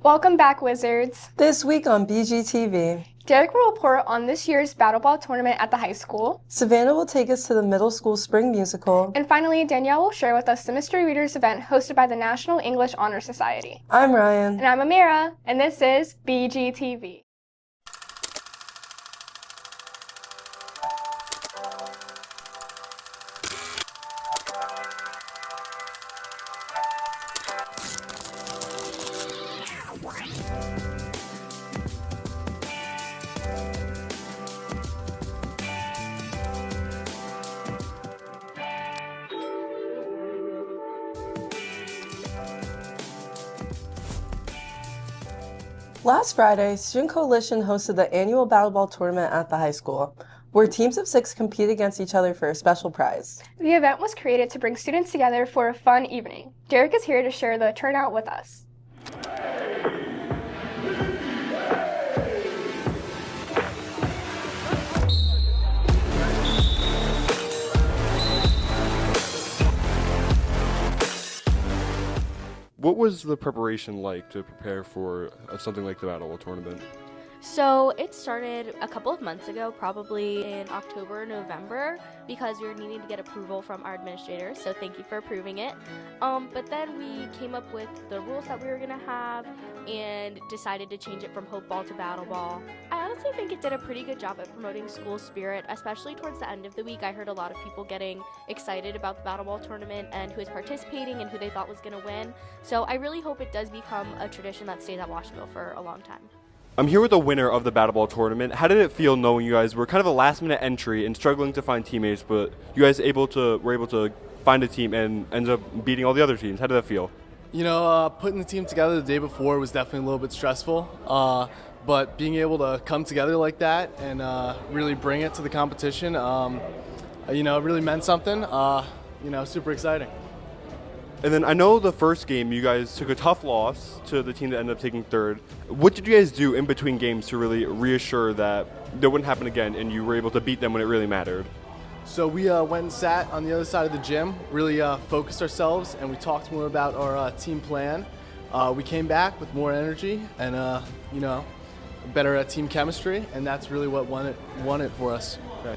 Welcome back, Wizards. This week on BGTV, Derek will report on this year's Battleball tournament at the high school. Savannah will take us to the middle school spring musical. And finally, Danielle will share with us the Mystery Readers event hosted by the National English Honor Society. I'm Ryan. And I'm Amira, and this is BGTV. Last Friday, Student Coalition hosted the annual Battleball tournament at the high school, where teams of 6 compete against each other for a special prize. The event was created to bring students together for a fun evening. Derek is here to share the turnout with us. What was the preparation like to prepare for something like the Battleball tournament? So it started a couple of months ago, probably in October or November, because we were needing to get approval from our administrators, so thank you for approving it. But then we came up with the rules that we were going to have and decided to change it from Hope Ball to Battleball. I honestly think it did a pretty good job at promoting school spirit, especially towards the end of the week. I heard a lot of people getting excited about the Battleball tournament and who is participating and who they thought was going to win. So I really hope it does become a tradition that stays at Washingtonville for a long time. I'm here with the winner of the Battleball tournament. How did it feel knowing you guys were kind of a last-minute entry and struggling to find teammates, but you guys were able to find a team and ended up beating all the other teams? How did that feel? You know, putting the team together the day before was definitely a little bit stressful, but being able to come together like that and really bring it to the competition, really meant something. Super exciting. And then I know the first game you guys took a tough loss to the team that ended up taking third. What did you guys do in between games to really reassure that that wouldn't happen again and you were able to beat them when it really mattered? So we went and sat on the other side of the gym, really focused ourselves, and we talked more about our team plan. We came back with more energy and better team chemistry, and that's really what won it for us. Okay.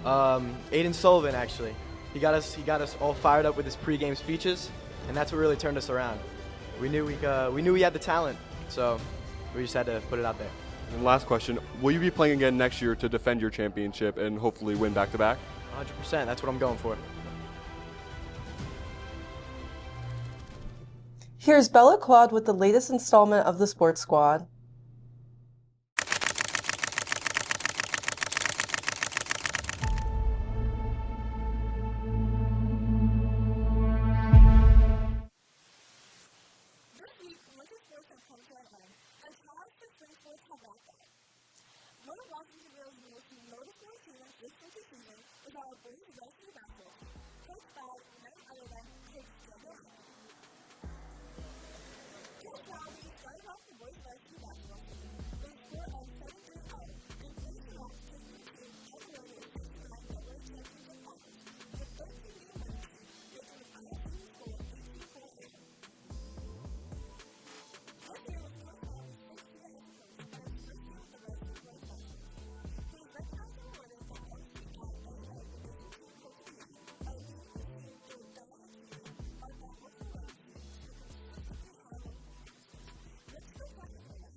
Aiden Sullivan, actually. He got us all fired up with his pregame speeches, and that's what really turned us around. We knew we had the talent, so we just had to put it out there. And last question, will you be playing again next year to defend your championship and hopefully win back-to-back? 100%, that's what I'm going for. Here's Bella Quad with the latest installment of the Sports Squad. One of Washingtonville's most noticeable achievements this winter season is our boys' varsity basketball, coached by none other than Sophia. Coach Rowley started off the boys' varsity basketball season with a score of 7-0 and finished it off taking the team all the way to a 69 double championship conference with 13 game winners, making the final season score 18-4. This year was first off and clear as close as the first year of the varsity boys basketball. He was recognized and awarded the MC at NLA Division II Coach of the Year by the University of Philadelphia by the Washington Wizards for consistently high work performance. Let's go back to that.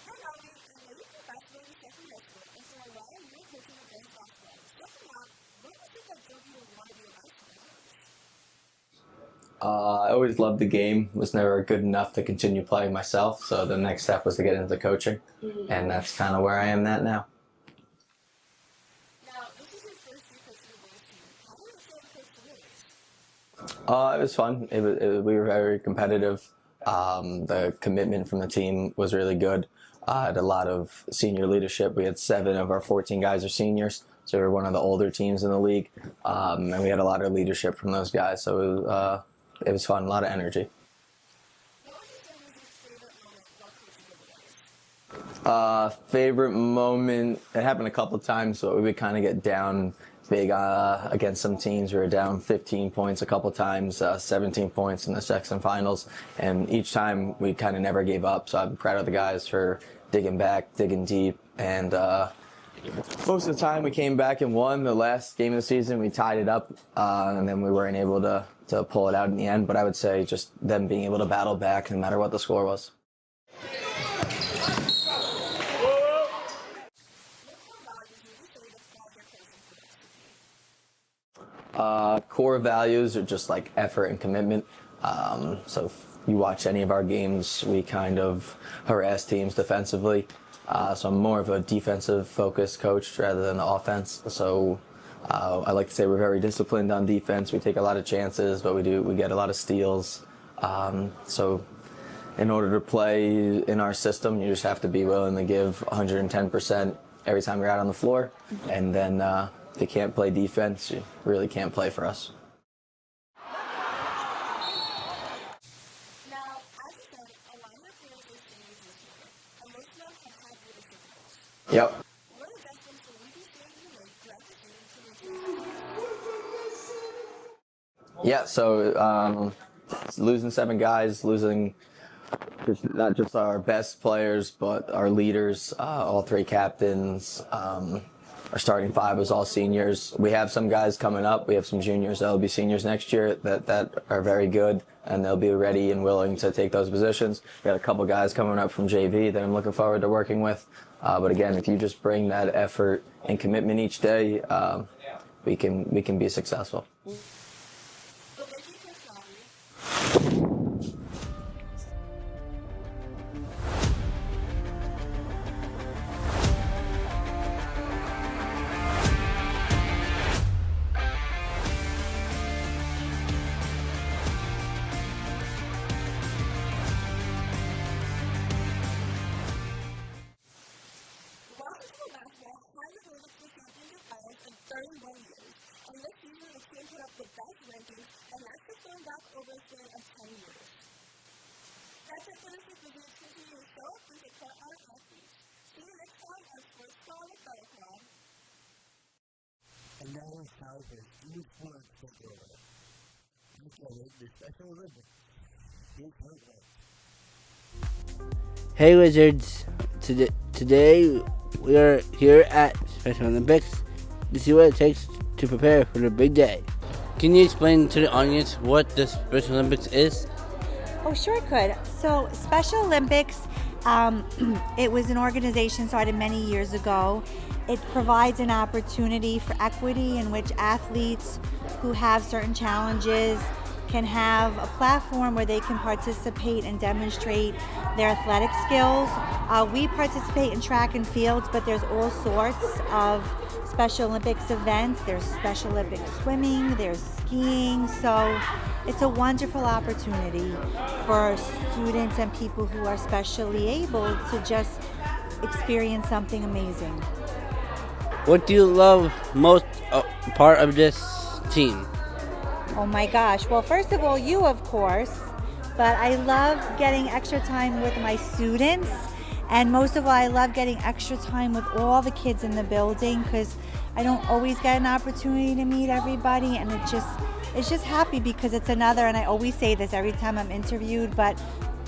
Hi, Rowdy. I'm ready for basketball in Central High School, and so while you were coaching the girls basketball, stepping out, what do you think that drove you to want to be a basketball coach? I always loved the game, was never good enough to continue playing myself, so the next step was to get into coaching, and that's kind of where I am at now. Now, this is your first year coaching the boys team. How did it feel to coach the boys? It was fun. We were very competitive. The commitment from the team was really good. I had a lot of senior leadership. We had 7 of our 14 guys are seniors, so we were one of the older teams in the league, and we had a lot of leadership from those guys, so it was fun, a lot of energy. What would you say was your favorite moment while coaching the boys? Favorite moment, it happened a couple of times, but we would kind of get down big against some teams. We were down 15 points a couple times, 17 points in the section finals, and each time we kind of never gave up. So I'm proud of the guys for digging back, digging deep, and most of the time we came back and won. The last game of the season we tied it up, and then we weren't able to pull it out in the end. But I would say just them being able to battle back no matter what the score was. Core values are just like effort and commitment. So if you watch any of our games, we kind of harass teams defensively. So I'm more of a defensive focused coach rather than the offense. So I like to say we're very disciplined on defense. We take a lot of chances, but we get a lot of steals. So in order to play in our system, you just have to be willing to give 110% every time you're out on the floor. And then if you can't play defense, you really can't play for us. Yep. Yeah, so losing 7 guys, losing not just our best players, but our leaders, all 3 captains. Our starting 5 was all seniors. We have some guys coming up. We have some juniors that will be seniors next year that are very good, and they'll be ready and willing to take those positions. We got a couple guys coming up from JV that I'm looking forward to working with. But again, if you just bring that effort and commitment each day, we can be successful. And now it's how there's new sports that go with it. The Special Olympics. Hey Wizards! Today we are here at Special Olympics to see what it takes to prepare for the big day. Can you explain to the audience what the Special Olympics is? Oh, sure, I could. So Special Olympics, it was an organization started many years ago. It provides an opportunity for equity in which athletes who have certain challenges can have a platform where they can participate and demonstrate their athletic skills. We participate in track and fields, but there's all sorts of Special Olympics events. There's Special Olympics swimming, there's skiing, so it's a wonderful opportunity for students and people who are specially able to just experience something amazing. What do you love most part of this team? Oh my gosh. Well, first of all, you, of course, but I love getting extra time with my students, and most of all, I love getting extra time with all the kids in the building because I don't always get an opportunity to meet everybody, and it's just happy because it's another, and I always say this every time I'm interviewed, but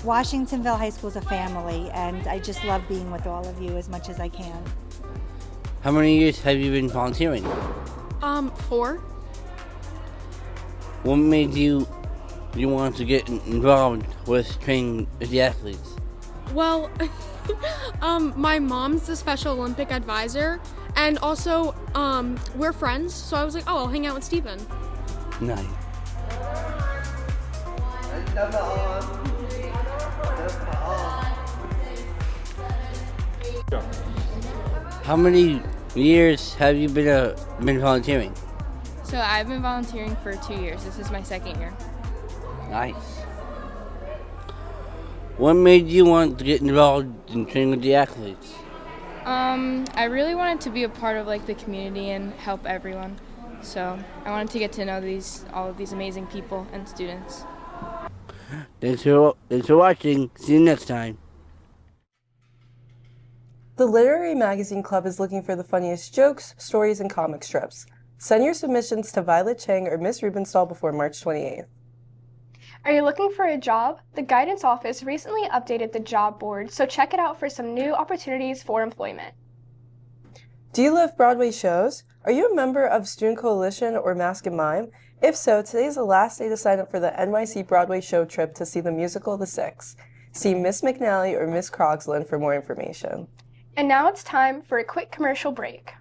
Washingtonville High School is a family, and I just love being with all of you as much as I can. How many years have you been volunteering? 4. What made you want to get involved with training the athletes? Well, my mom's the Special Olympic advisor, and also we're friends, so I was like, oh, I'll hang out with Stephen. Nice. How many years have you been volunteering? So I've been volunteering for 2 years. This is my 2nd year. Nice. What made you want to get involved in training with the athletes? I really wanted to be a part of the community and help everyone. So I wanted to get to know all of these amazing people and students. Thanks for watching. See you next time. The Literary Magazine Club is looking for the funniest jokes, stories, and comic strips. Send your submissions to Violet Chang or Miss Rubenstall before March 28th. Are you looking for a job? The Guidance Office recently updated the job board, so check it out for some new opportunities for employment. Do you love Broadway shows? Are you a member of Student Coalition or Mask and Mime? If so, today is the last day to sign up for the NYC Broadway show trip to see the musical The Six. See Miss McNally or Miss Crogsland for more information. And now it's time for a quick commercial break.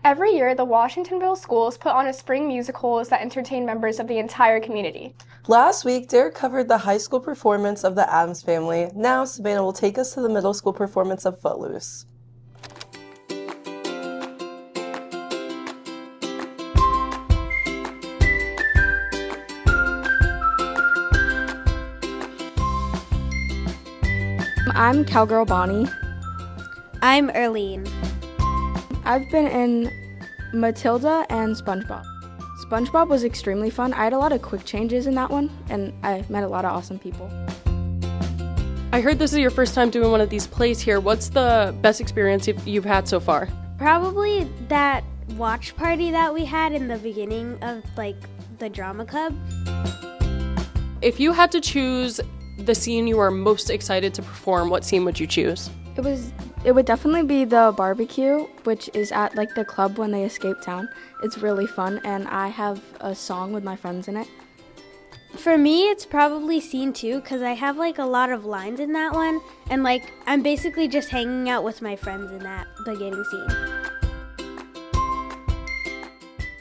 Every year, the Washingtonville schools put on a spring musicals that entertain members of the entire community. Last week, Derek covered the high school performance of The Addams Family. Now, Savannah will take us to the middle school performance of Footloose. I'm Cowgirl Bonnie. I'm Erlene. I've been in Matilda and SpongeBob. SpongeBob was extremely fun. I had a lot of quick changes in that one, and I met a lot of awesome people. I heard this is your first time doing one of these plays here. What's the best experience you've had so far? Probably that watch party that we had in the beginning of the drama club. If you had to choose the scene you are most excited to perform, what scene would you choose? It would definitely be the barbecue, which is at the club when they escape town. It's really fun, and I have a song with my friends in it. For me, it's probably scene 2 because I have a lot of lines in that one, and I'm basically just hanging out with my friends in that beginning scene.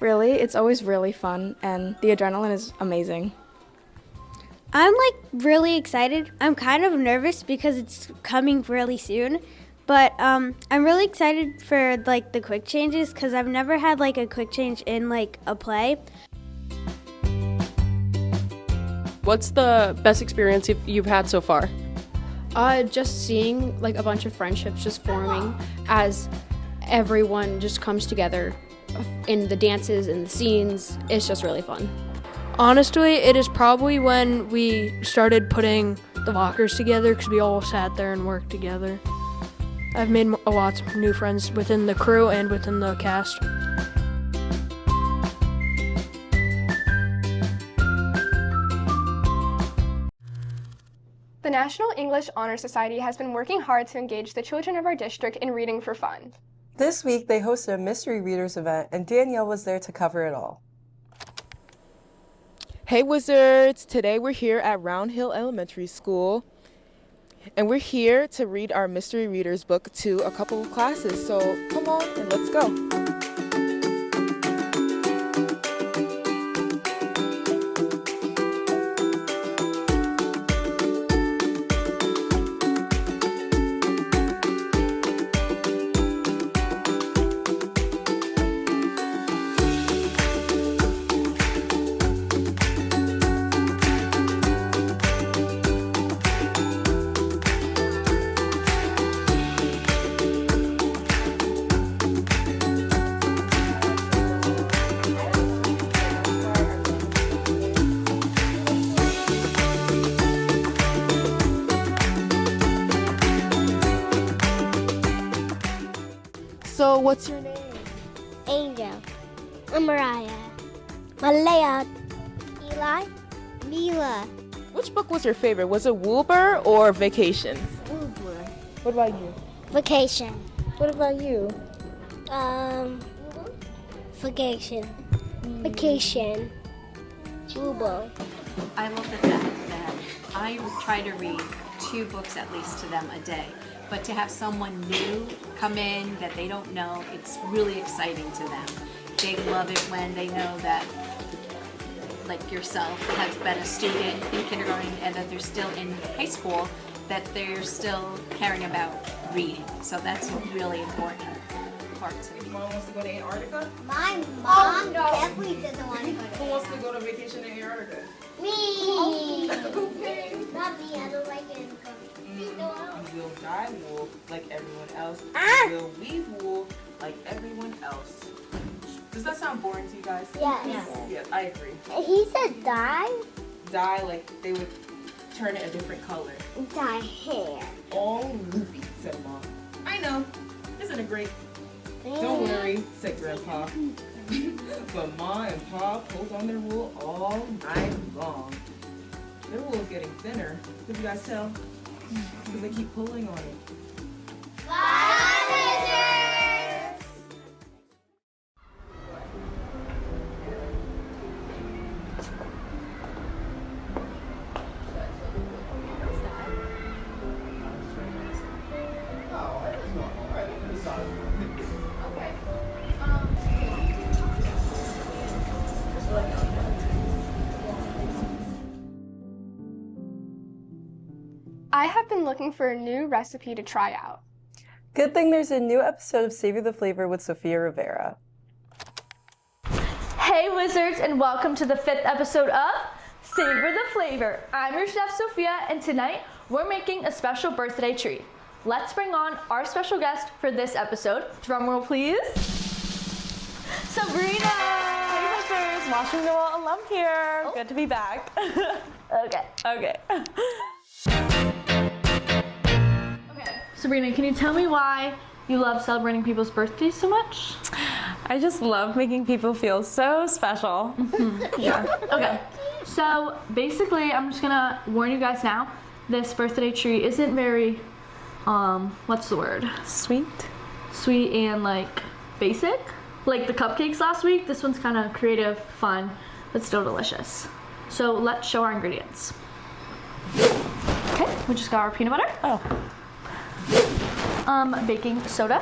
Really, it's always really fun, and the adrenaline is amazing. I'm really excited. I'm kind of nervous because it's coming really soon. But I'm really excited for the quick changes because I've never had a quick change in a play. What's the best experience you've had so far? Just seeing a bunch of friendships just forming as everyone just comes together in the dances and the scenes. It's just really fun. Honestly, it is probably when we started putting the lockers together because we all sat there and worked together. I've made a lot of new friends within the crew and within the cast. The National English Honor Society has been working hard to engage the children of our district in reading for fun. This week, they hosted a Mystery Readers event, and Danielle was there to cover it all. Hey Wizards! Today we're here at Round Hill Elementary School, and we're here to read our Mystery Readers book to a couple of classes, so come on and let's go. So what's your name? Angel. I'm Mariah. Malaya. Eli. Mila. Which book was your favorite? Was it Wilbur or Vacation? Wilbur. What about you? Vacation. What about you? Vacation. Vacation. Wilbur. I love the fact that I try to read 2 books at least to them a day. But to have someone new come in that they don't know, it's really exciting to them. They love it when they know that, like yourself, has been a student in kindergarten and that they're still in high school, that they're still caring about reading. So that's really important. Your mom wants to go to Antarctica? My mom definitely doesn't want to go to Who wants to go to vacation in Antarctica? Me. Okay. Not me, I don't like it. You will dye wool like everyone else. You will weave wool like everyone else. Does that sound boring to you guys? Yes. Yes, I agree. He said dye? Dye, like they would turn it a different color. Dye hair. All loopy, said Mom. I know. Isn't it great? Don't worry, said Grandpa. But Ma and Pa pulled on their wool all night long. Their wool is getting thinner. Did you guys tell? Because they keep pulling on it. Bye, wizards! I have been looking for a new recipe to try out. Good thing there's a new episode of Savor the Flavor with Sophia Rivera. Hey wizards, and welcome to the 5th episode of Savor the Flavor. I'm your chef Sophia, and tonight we're making a special birthday treat. Let's bring on our special guest for this episode. Drum roll please. Sabrina! Hey wizards, Washingtonville alum here. Good to be back. Okay. Sabrina, can you tell me why you love celebrating people's birthdays so much? I just love making people feel so special. Yeah. Okay. So basically, I'm just gonna warn you guys now. This birthday treat isn't very, what's the word? Sweet. Sweet and like basic. Like the cupcakes last week. This one's kind of creative, fun, but still delicious. So let's show our ingredients. Okay, we just got our peanut butter. Baking soda.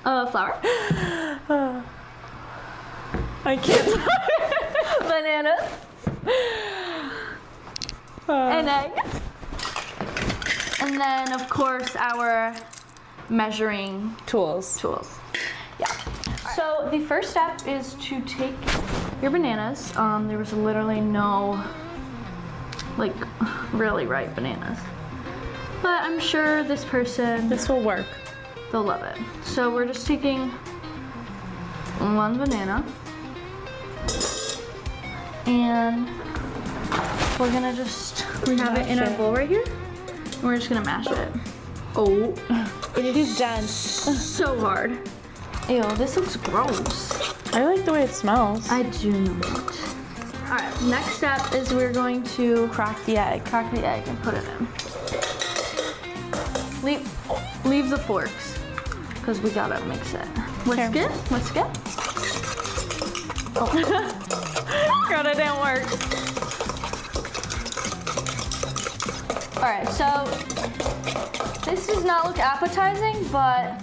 Flour. I can't. Bananas. An egg. And then, of course, our measuring tools. Yeah. So the first step is to take your bananas. There was literally no, like, really ripe bananas. But I'm sure this will work. They'll love it. So we're just taking one banana and we're gonna we have it in our bowl right here. And we're just gonna mash it. Oh, it is dense. So hard. Ew, this looks gross. I like the way it smells. I do not. All right, next step is we're going to crack the egg and put it in. Leave the forks, because we gotta mix it. Whisk it. Oh. God, it didn't work. All right, so this does not look appetizing, but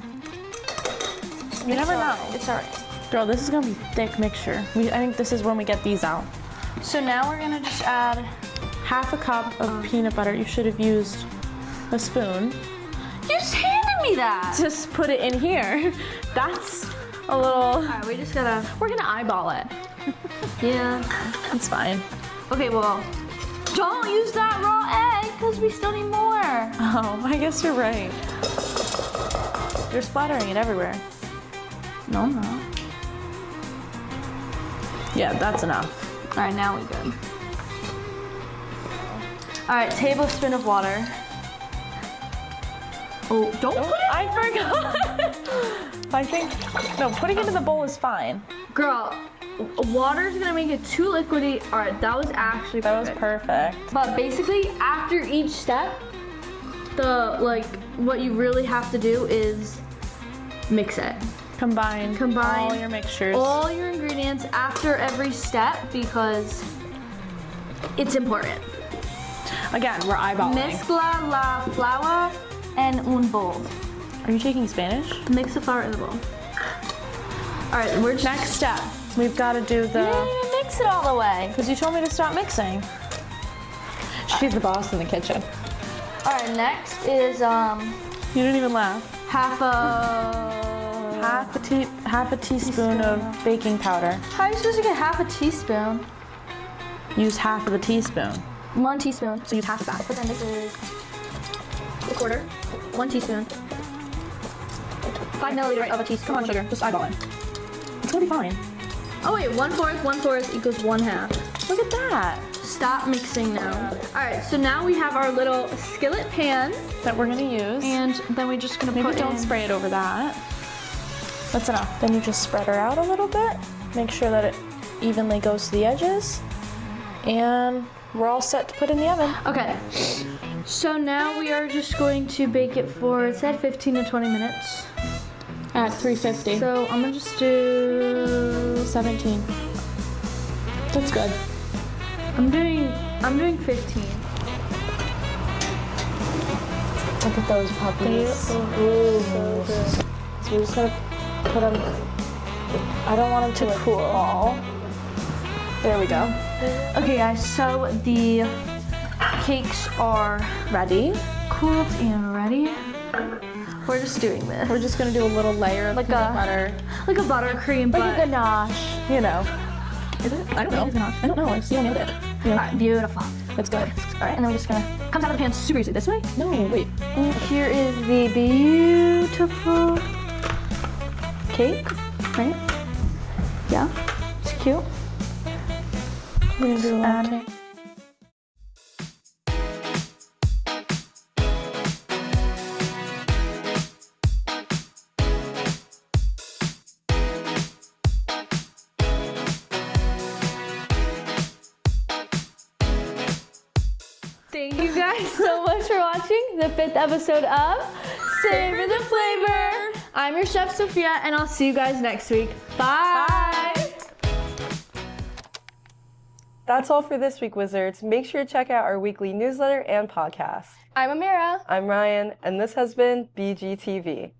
you never know. It's all right. Girl, this is gonna be thick mixture. I think this is when we get these out. So now we're gonna just add half a cup of peanut butter. You should have used a spoon. You just handed me that. Just put it in here. That's a little. All right, we're gonna eyeball it. Yeah. It's fine. Okay, well, don't use that raw egg because we still need more. Oh, I guess you're right. You're splattering it everywhere. No, I'm not. Yeah, that's enough. All right, now we're good. All right, tablespoon of water. Oh, don't put it. I forgot. I think, no, putting it in the bowl is fine. Girl, water's gonna make it too liquidy. All right, that was actually perfect. That was perfect. But basically, after each step, what you really have to do is mix it. Combine all your mixtures. All your ingredients after every step because it's important. Again, we're eyeballing. Mezcla la flour en un bowl. Are you taking Spanish? Mix the flour in the bowl. All right, next step. We've got to do the. You didn't even mix it all the way. Because you told me to stop mixing. She's the boss in the kitchen. All right, next is You didn't even laugh. half a teaspoon of baking powder. How are you supposed to get half a teaspoon? Use half of the teaspoon. 1 teaspoon. So use half of that. But then this is a quarter. 1 teaspoon. 5 milliliters of a teaspoon. Come on, sugar. Just eyeball it. It's gonna be fine. Oh wait, 1/4 equals 1/2. Look at that. Stop mixing now. All right, so now we have our little skillet pan that we're gonna use. And then we're just gonna Maybe put don't spray it over that. That's enough. Then you just spread her out a little bit. Make sure that it evenly goes to the edges. And we're all set to put in the oven. Okay, so now we are just going to bake it for, it said 15 to 20 minutes. At 350. So I'm gonna just do 17. That's good. I'm doing 15. Look at those puppies. Ooh, so good. So we're just gonna put them, I don't want them to fall. There we go. Okay guys, so the cakes are Ready? cooled and ready. We're just doing this. We're just gonna do a little layer of Like peanut a- butter. Like a buttercream, Like but a ganache, you know. Is it? I don't know. I don't know. I see I nailed it. Yeah. Alright, beautiful. That's good. Alright, and then we're just gonna, comes out of the pan super easy. This way? No, wait. Here is the beautiful cake, right? Yeah, it's cute. We're gonna do a little cake. Thank you guys so much for watching the 5th episode of Savor the Flavor. I'm your chef Sophia, and I'll see you guys next week. Bye. That's all for this week, Wizards. Make sure to check out our weekly newsletter and podcast. I'm Amira. I'm Ryan, and this has been BGTV.